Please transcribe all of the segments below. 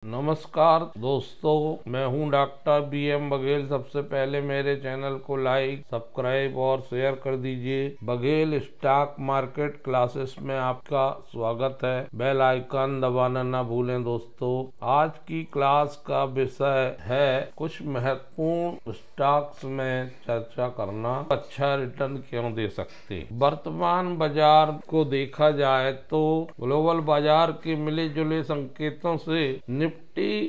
नमस्कार दोस्तों, मैं हूं डॉक्टर BM बघेल। सबसे पहले मेरे चैनल को लाइक, सब्सक्राइब और शेयर कर दीजिए। बघेल स्टॉक मार्केट क्लासेस में आपका स्वागत है। बेल आइकन दबाना ना भूलें। दोस्तों, आज की क्लास का विषय है कुछ महत्वपूर्ण स्टॉक्स में चर्चा करना, अच्छा रिटर्न क्यों दे सकते। वर्तमान बाजार को देखा जाए तो ग्लोबल बाजार के मिले जुले संकेतों से निफ्टी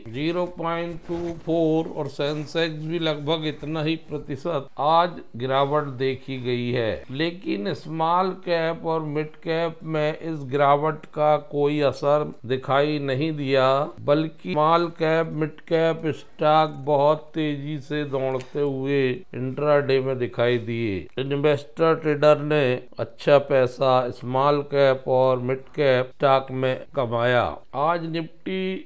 0.24 और सेंसेक्स भी लगभग इतना ही प्रतिशत आज गिरावट देखी गई है। लेकिन स्मॉल कैप और मिड कैप में इस गिरावट का कोई असर दिखाई नहीं दिया, बल्कि small cap mid cap stock बहुत तेजी से दौड़ते हुए इंट्राडे में दिखाई दिए। इन्वेस्टर ट्रेडर ने अच्छा पैसा स्मॉल कैप और मिड कैप स्टॉक में कमाया। आज निफ्टी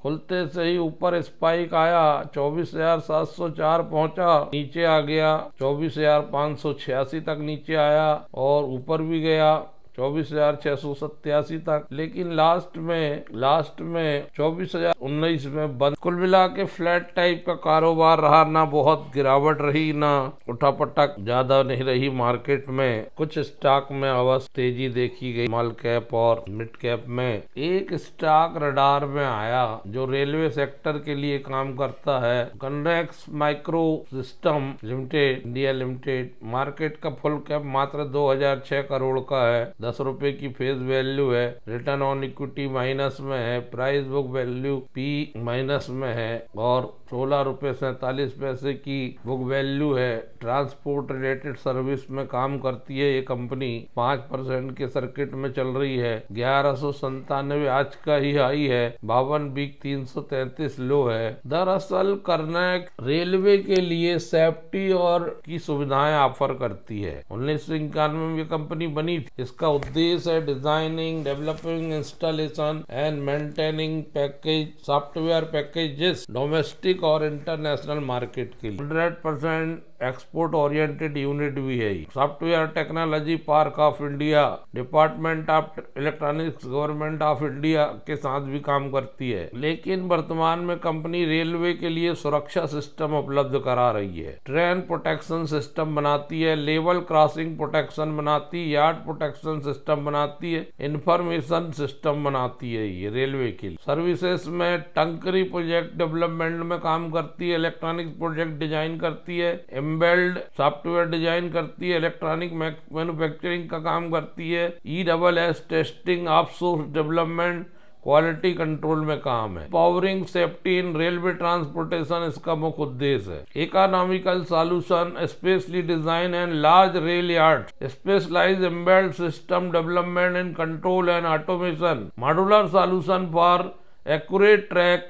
खुलते से ही ऊपर स्पाइक आया, 24,704 पहुंचा, नीचे आ गया 24,586 तक नीचे आया और ऊपर भी गया 24,687 तक। लेकिन लास्ट में 24,019 में बंद। कुल मिला के फ्लैट टाइप का कारोबार रहा, ना बहुत गिरावट रही ना उठापटक ज्यादा नहीं रही। मार्केट में कुछ स्टॉक में अवश्य तेजी देखी गई, स्मॉल कैप और मिड कैप में। एक स्टॉक रडार में आया जो रेलवे सेक्टर के लिए काम करता है, convex micro system limited India limited. Market का फुल कैप मात्र 2006 करोड़ का है, 10 रुपए की फेस वैल्यू है, रिटर्न ऑन इक्विटी माइनस में है, price book value P minus में है और 16 रुपए 47 पैसे की बुक वैल्यू है। ट्रांसपोर्ट रिलेटेड सर्विस में काम करती है ये कंपनी। 5% के सर्किट में चल रही है। 1197 आज का ही हाई है, 52 वीक 333 लो है। दरअसल कर्नाटक रेलवे के लिए सेफ्टी और की सुविधाएं ऑफर करती है। 1991 में ये कंपनी बनी थी। इसका उद्देश्य है designing, developing, installation and maintaining package software packages domestic और इंटरनेशनल मार्केट के लिए। 100% एक्सपोर्ट ओरिएंटेड यूनिट भी है। Software technology park of India, department of electronics, government of India के साथ भी काम करती है। लेकिन वर्तमान में कंपनी रेलवे के लिए सुरक्षा सिस्टम उपलब्ध करा रही है। ट्रेन प्रोटेक्शन सिस्टम बनाती है, लेवल क्रॉसिंग प्रोटेक्शन बनाती है, यार्ड प्रोटेक्शन सिस्टम बनाती है, इंफॉर्मेशन सिस्टम बनाती है ये रेलवे के लिए। सर्विसेज में टंकरी प्रोजेक्ट डेवलपमेंट में काम करती है, इलेक्ट्रॉनिक प्रोजेक्ट डिजाइन करती है, एम्बेल्ड सॉफ्टवेयर डिजाइन करती है, इलेक्ट्रॉनिक मैन्युफैक्चरिंग का काम करती है, ESS testing, offshore development, quality control में काम है। Powering safety in railway transportation इसका मुख्य उद्देश्य है। Economical solution, specially design and large rail yard, specialize embedded system development and control and automation, modular solution for accurate track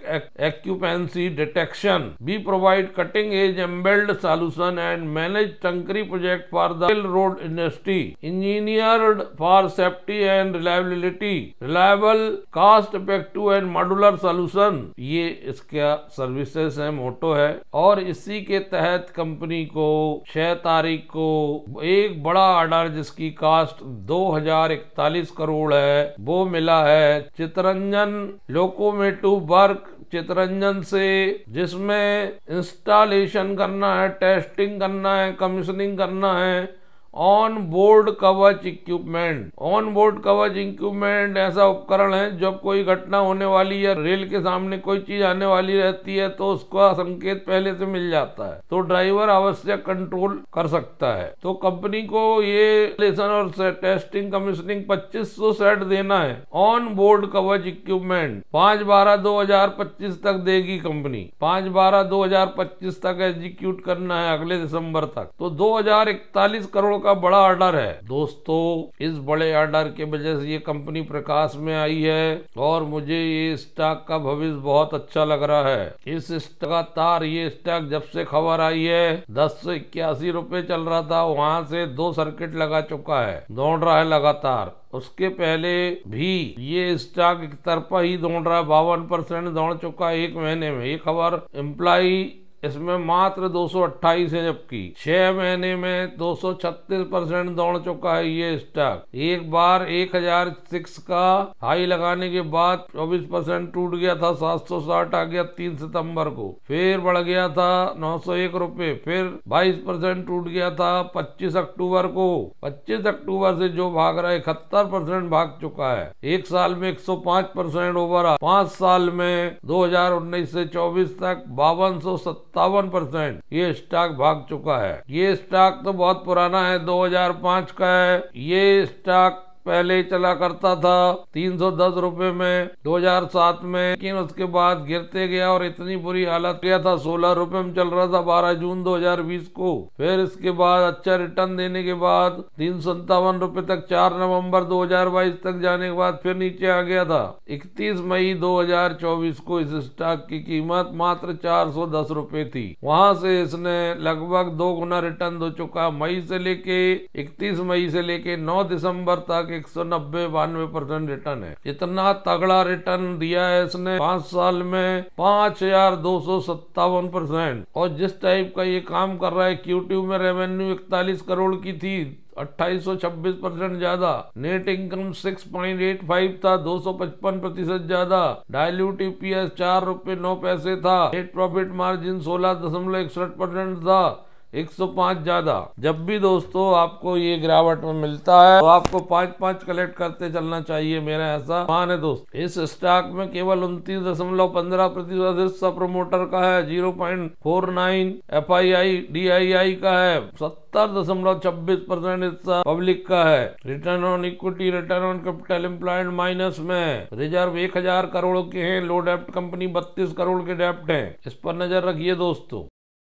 occupancy detection. We provide cutting edge embedded solution and manage Tankri project for the railroad industry. Engineered for safety and reliability. Reliable, cost effective and modular solution. ये इसका services है, मोटो है। और इसी के तहत company को 6 तारीख को एक बड़ा ऑर्डर जिसकी कास्ट 2041 करोड़ है वो मिला है चितरंजन लोकोमोटिव वर्क चितरंजन से, जिसमें इंस्टॉलेशन करना है, टेस्टिंग करना है, कमीशनिंग करना है। ऑन बोर्ड कवच इक्विपमेंट, ऑन बोर्ड कवच इक्विपमेंट ऐसा उपकरण है जब कोई घटना होने वाली है, रेल के सामने कोई चीज आने वाली रहती है तो उसका संकेत पहले से मिल जाता है, तो ड्राइवर आवश्यक कंट्रोल कर सकता है। तो कंपनी को ये लेसन और टेस्टिंग कमीशनिंग 2500 सेट देना है। ऑन बोर्ड कवच इक्विपमेंट 5/12/2025 तक देगी कंपनी। 5/12/2025 तक एग्जीक्यूट करना है, अगले दिसंबर तक। तो 2041 करोड़ का बड़ा ऑर्डर है दोस्तों। इस बड़े ऑर्डर के वजह से ये कंपनी प्रकाश में आई है और मुझे ये स्टॉक का भविष्य बहुत अच्छा लग रहा है। इस लगातार ये स्टॉक जब से खबर आई है 10 से 81 रुपए चल रहा था, वहां से 2 सर्किट लगा चुका है, दौड़ रहा है लगातार। उसके पहले भी ये स्टॉक एक तरफा ही दौड़ रहा है, 52% दौड़ चुका है 1 महीने में। ये खबर एम्प्लॉई इसमें मात्र 228 है, जबकि 6 महीने में 236% दौड़ चुका है ये स्टॉक। एक बार 1006 का हाई लगाने के बाद 24% टूट गया था, 760 आ गया 3 सितंबर को, फिर बढ़ गया था 901 रुपए, फिर 22% टूट गया था 25 अक्टूबर को। 25 अक्टूबर से जो भाग रहा है 71% भाग चुका है। एक साल में 105% ओवर, 5 साल में 2019 से 24 तक 5257% ये स्टॉक भाग चुका है। ये स्टॉक तो बहुत पुराना है, 2005 का है। ये स्टॉक पहले चला करता था 310 रुपए में 2007 में, लेकिन उसके बाद गिरते गया और इतनी बुरी हालत गया था, 16 रुपए में चल रहा था 12 जून 2020 को। फिर इसके बाद अच्छा रिटर्न देने के बाद 357 रुपए तक 4 नवंबर 2022 तक जाने के बाद फिर नीचे आ गया था। 31 मई 2024 को इस स्टॉक की कीमत मात्र 410 रुपए थी। वहां से इसने लगभग 2 गुना रिटर्न दे चुका। मई से लेके 31 मई से लेके 9 दिसंबर तक 190-92% रिटर्न है। इतना तगड़ा रिटर्न दिया है इसने 5 साल में, 5257%। और जिस टाइप का ये काम कर रहा है, Q2 में रेवेन्यू 41 करोड़ की थी, 2826% ज्यादा, नेट इनकम 6.85 था, 255% ज्यादा, डायल्यूटिव EPS 4 रुपए 9 पैसे था, नेट प्रॉफिट मार्जिन 16.61% था, 105 ज्यादा। जब भी दोस्तों आपको ये गिरावट में मिलता है तो आपको 5-5 कलेक्ट करते चलना चाहिए, मेरा ऐसा मान है दोस्त। इस स्टॉक में केवल 29.15% हिस्सा प्रमोटर का है, 0.49 FII DII का है, 70.26% हिस्सा पब्लिक का है। Return on equity, return on capital employed minus में। रिजर्व 1000 करोड़ के हैं, लो डेप्ट कंपनी 32 करोड़ के डेप्ट हैं। इस पर नजर रखिए दोस्तों।